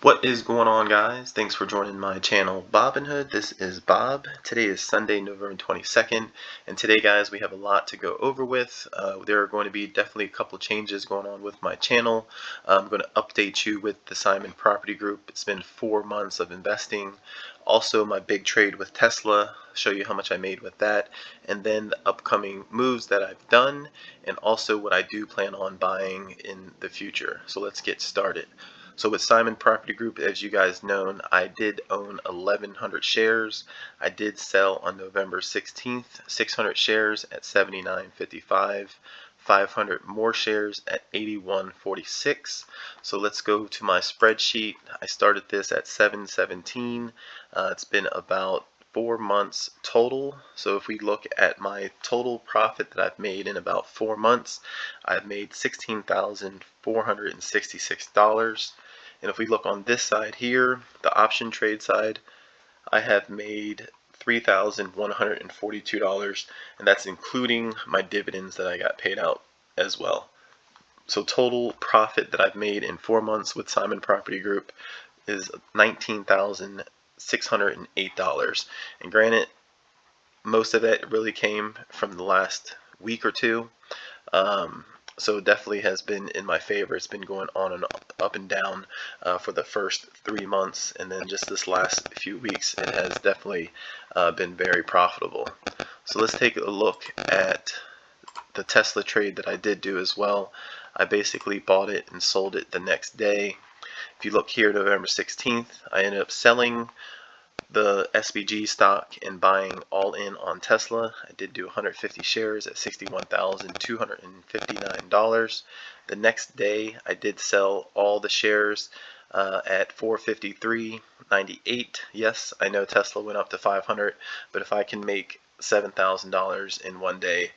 What is going on, guys? Thanks for joining my channel Robinhood. This is Bob. Today is Sunday, November 22nd, and today, guys, we have a lot to go over with. There are going to be definitely a couple changes going on with my channel. I'm going to update you with the Simon Property Group. It's been 4 months of investing. Also, my big trade with Tesla, show you how much I made with that, and then the upcoming moves that I've done, and also what I do plan on buying in the future. So let's get started. So with Simon Property Group, as you guys know, I did own 1,100 shares. I did sell on November 16th, 600 shares at $79.55, 500 more shares at $81.46. So let's go to my spreadsheet. I started this at 717. It's been about 4 months total. So if we look at my total profit that I've made in about 4 months, I've made $16,466. And if we look on this side here, the option trade side, I have made $3,142, and that's including my dividends that I got paid out as well. So total profit that I've made in 4 months with Simon Property Group is $19,608. And granted, most of it really came from the last week or two. So definitely has been in my favor. It's been going on and up and down for the first 3 months, and then just this last few weeks it has definitely been very profitable. So let's take a look at the Tesla trade that I did do as well. I basically bought it and sold it the next day. If you look here, November 16th, I ended up selling the SBG stock and buying all in on Tesla. I did do 150 shares at $61,259. The next day I did sell all the shares at $453.98. Yes, I know Tesla went up to 500, but if I can make $7,000 in one day,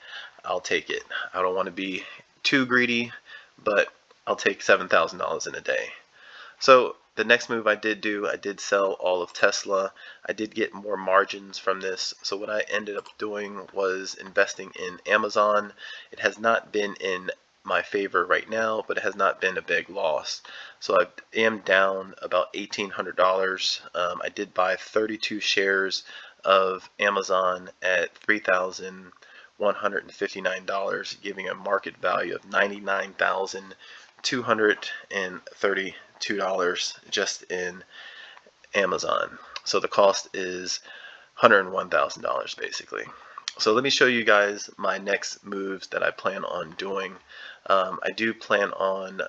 I'll take it. I don't want to be too greedy, but I'll take $7,000 in a day. So the next move I did do, I did sell all of Tesla. I did get more margins from this. So what I ended up doing was investing in Amazon. It has not been in my favor right now, but it has not been a big loss. So I am down about $1,800. I did buy 32 shares of Amazon at $3,159, giving a market value of $99,230 $2 just in Amazon. So the cost is $101,000 basically. So let me show you guys my next moves that I plan on doing. I do plan on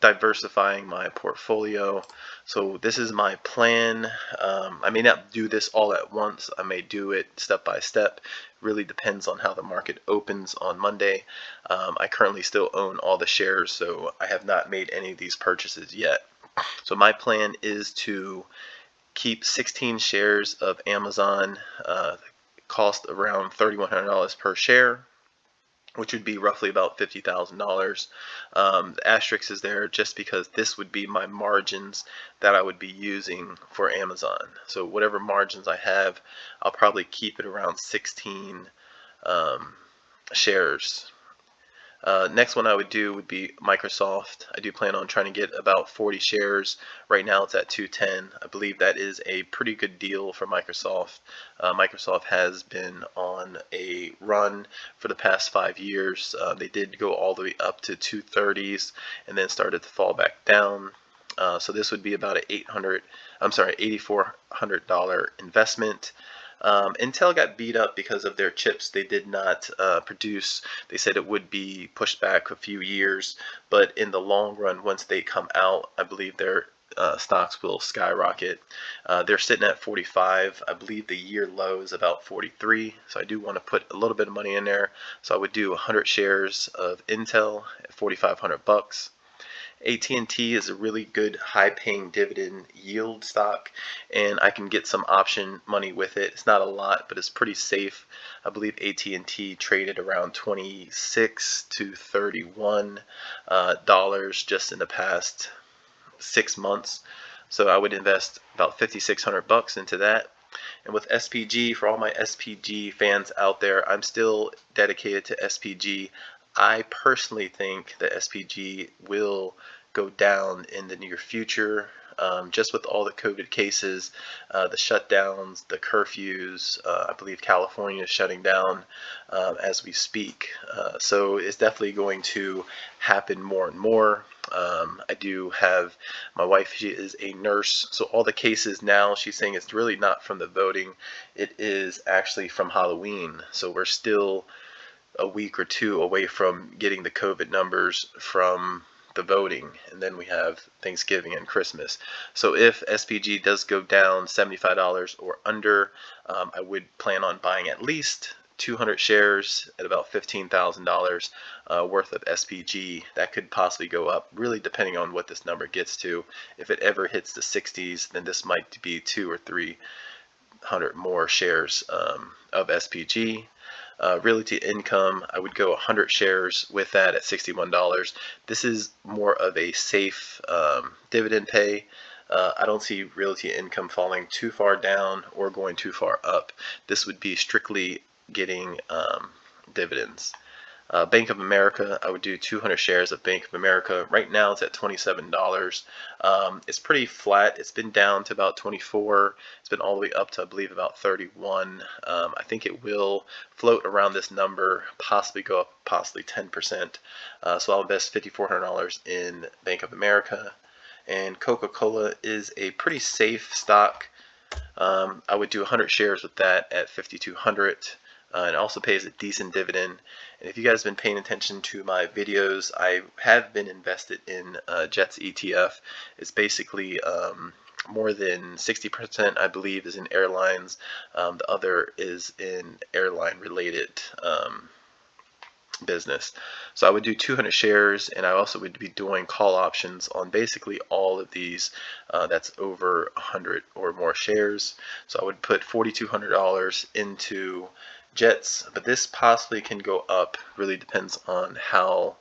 diversifying my portfolio. So this is my plan. I may not do this all at once. I may do it step by step. Really depends on how the market opens on Monday. I currently still own all the shares, so I have not made any of these purchases yet. So my plan is to keep 16 shares of Amazon, cost around $3,100 per share, which would be roughly about $50,000. The asterisk is there just because this would be my margins that I would be using for Amazon. So whatever margins I have, I'll probably keep it around 16 shares. Next one I would do would be Microsoft. I do plan on trying to get about 40 shares. Right now it's at 210. I believe that is a pretty good deal for Microsoft. Microsoft has been on a run for the past 5 years. They did go all the way up to 230s and then started to fall back down. So this would be about an $8,400 investment. Intel got beat up because of their chips they did not produce. They said it would be pushed back a few years, but in the long run, once they come out, I believe their stocks will skyrocket. They're sitting at 45. I believe the year low is about 43, so I do want to put a little bit of money in there. So I would do 100 shares of Intel at 4,500 bucks. AT&T is a really good high-paying dividend yield stock, and I can get some option money with it. It's not a lot, but it's pretty safe. I believe AT&T traded around 26 to 31 dollars just in the past 6 months. So I would invest about 5,600 bucks into that. And with SPG, for all my SPG fans out there, I'm still dedicated to SPG. I personally think that SPG will go down in the near future. Just with all the COVID cases, the shutdowns, the curfews, I believe California is shutting down as we speak. So it's definitely going to happen more and more. I do have my wife, she is a nurse, so all the cases now, she's saying it's really not from the voting, it is actually from Halloween. So we're still a week or two away from getting the COVID numbers from the voting, and then we have Thanksgiving and Christmas. So if SPG does go down $75 or under, I would plan on buying at least 200 shares at about $15,000 worth of SPG. That could possibly go up, really depending on what this number gets to. If it ever hits the 60s, then this might be 200 or 300 more shares of SPG. Realty Income, I would go 100 shares with that at $61. This is more of a safe dividend pay. I don't see Realty Income falling too far down or going too far up. This would be strictly getting dividends. Bank of America, I would do 200 shares of Bank of America. Right now it's at $27. It's pretty flat. It's been down to about 24. It's been all the way up to, I believe, about 31. I think it will float around this number, possibly go up possibly 10%. So I'll invest $5,400 in Bank of America. And Coca-Cola is a pretty safe stock. I would do 100 shares with that at $5,200. It also pays a decent dividend. And if you guys have been paying attention to my videos, I have been invested in Jets ETF. It's basically more than 60%, I believe, is in airlines. The other is in airline related business. So I would do 200 shares, and I also would be doing call options on basically all of these that's over 100 or more shares. So I would put $4,200 into Jets, but this possibly can go up. Really depends on how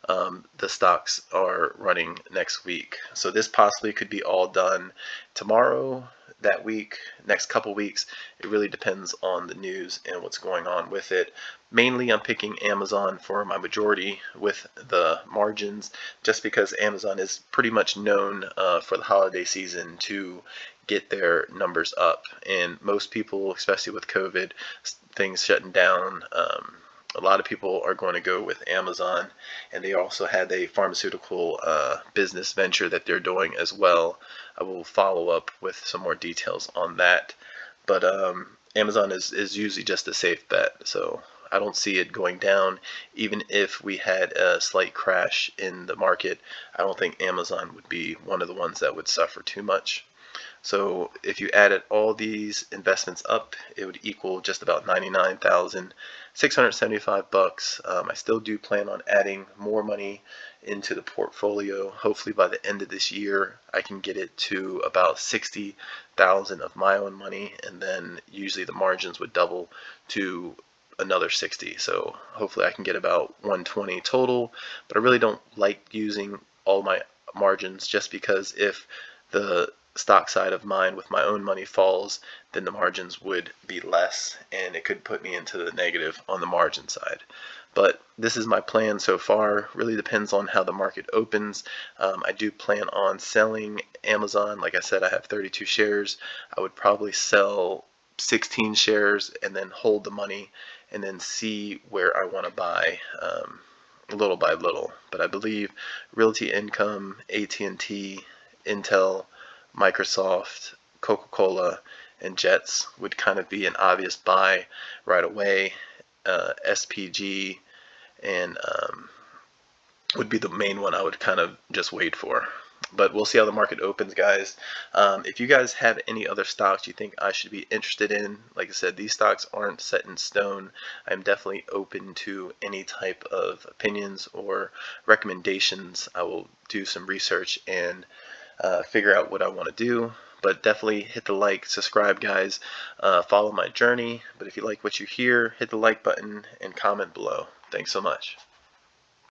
the stocks are running next week. So this possibly could be all done tomorrow, that week, next couple weeks. It really depends on the news and what's going on with it. Mainly I'm picking Amazon for my majority with the margins, just because Amazon is pretty much known for the holiday season to get their numbers up. And most people, especially with COVID, things shutting down, a lot of people are going to go with Amazon, and they also had a pharmaceutical business venture that they're doing as well. I will follow up with some more details on that, but Amazon is usually just a safe bet, so I don't see it going down. Even if we had a slight crash in the market, I don't think Amazon would be one of the ones that would suffer too much. So if you added all these investments up, it would equal just about $99,675. I still do plan on adding more money into the portfolio. Hopefully by the end of this year, I can get it to about 60,000 of my own money, and then usually the margins would double to another 60. So hopefully I can get about 120 total, but I really don't like using all my margins, just because if the stock side of mine with my own money falls, then the margins would be less, and it could put me into the negative on the margin side. But this is my plan so far. Really depends on how the market opens. I do plan on selling Amazon. Like I said, I have 32 shares. I would probably sell 16 shares and then hold the money and then see where I want to buy little by little. But I believe Realty Income, AT&T, Intel, Microsoft, Coca-Cola, and Jets would kind of be an obvious buy right away. SPG and would be the main one I would kind of just wait for. But we'll see how the market opens, guys. If you guys have any other stocks you think I should be interested in, like I said, these stocks aren't set in stone. I'm definitely open to any type of opinions or recommendations. I will do some research and figure out what I want to do. But definitely hit the like, subscribe, guys. Follow my journey. But if you like what you hear, hit the like button and comment below. Thanks so much.